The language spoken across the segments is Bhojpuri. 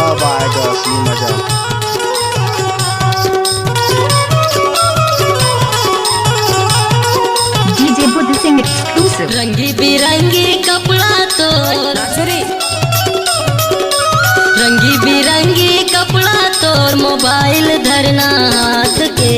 अब आएगा असली मजा। DJ Buddha Singh exclusive। रंगी बिरंगी कपड़ा तो रंगी बिरंगी कपड़ा तोर मोबाइल धरना हाथ के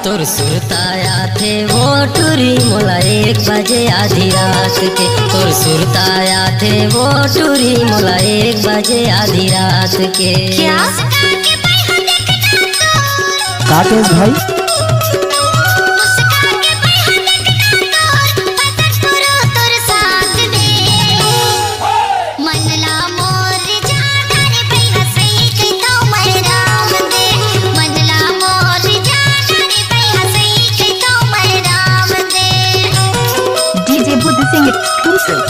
तोर सुरताया थे वो टूरी मोला 1 बजे आधी रात के तोर सुरताया थे वो टूरी मोला 1 बजे आधी रात के। क्या काटेश भाई DJ Buddha Singh exclusive।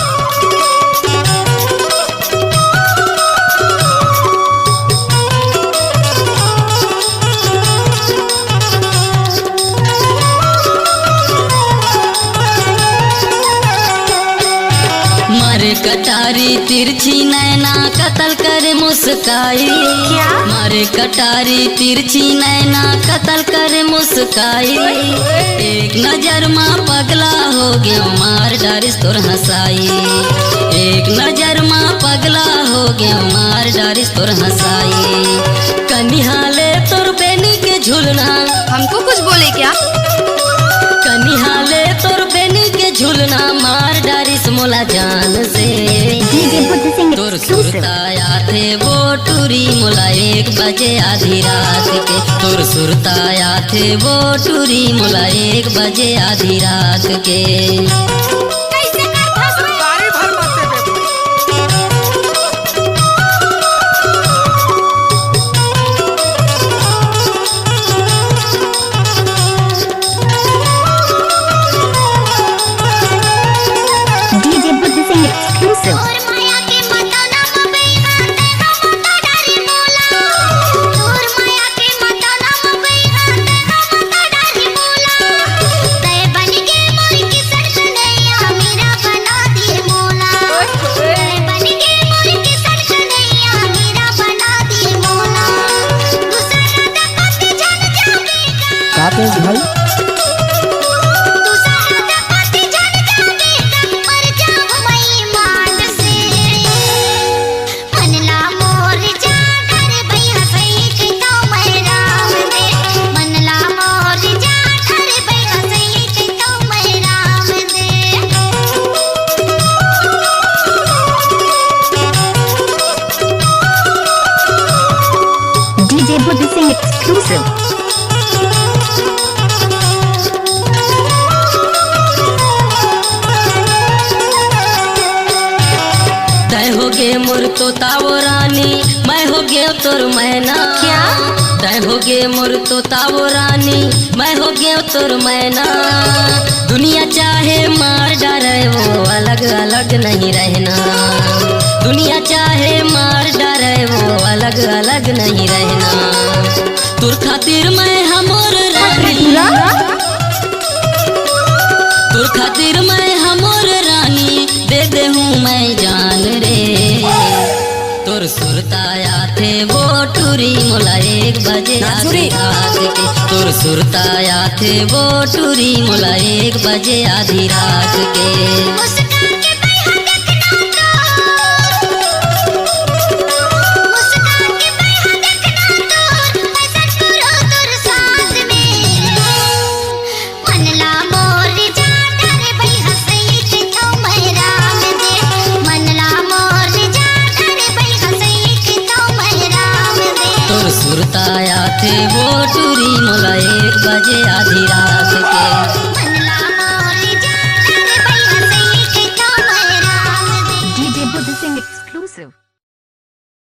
मारे कटारी तिरछी नैना कतल कर मुस्काई मारे कटारी तिरछी नैना कतल कर मुस्काई एक नजर माँ पगला हो गया मार डारिस तोर हंसाई एक नजर माँ पगला हो गया मार डारिस तोर हंसाई कनिहाले तोर बेनी के झूलना हमको कुछ बोले क्या? कनिहाले तोर बेनी के झूलना मार डारिस मोला जान से DJ Buddha Singh तोर exclusive। सुरताया थे वो टूरी मोला 1 बजे आधी रात के तोर सुरताया थे वो टूरी मोला 1 बजे आधी रात के। DJ Buddha Singh exclusive। काटेश भाई DJ Buddha Singh exclusive। तय हो गे मोर तोता वो रानी मैं हो गे तोर मैना क्या? तय हो गे मोर तोता वो रानी मैं हो गे तोर मैना दुनिया चाहे मार डारे वो अलग अलग नहीं रहना दुनिया चाहे मार डारे वो अलग अलग नहीं रहना तोर खातिर मैं हमोर रानी तोर खातिर मैं हमोर रानी दे हूँ मैं जान रे तोर सुरताया थे वो टूरी मोला 1 बजे आधी रात के तोर सुरताया थे वो टूरी मोला 1 बजे आधी रात के। तोर सुरताया थे वो टूरी मोला 1 बजे आधी रात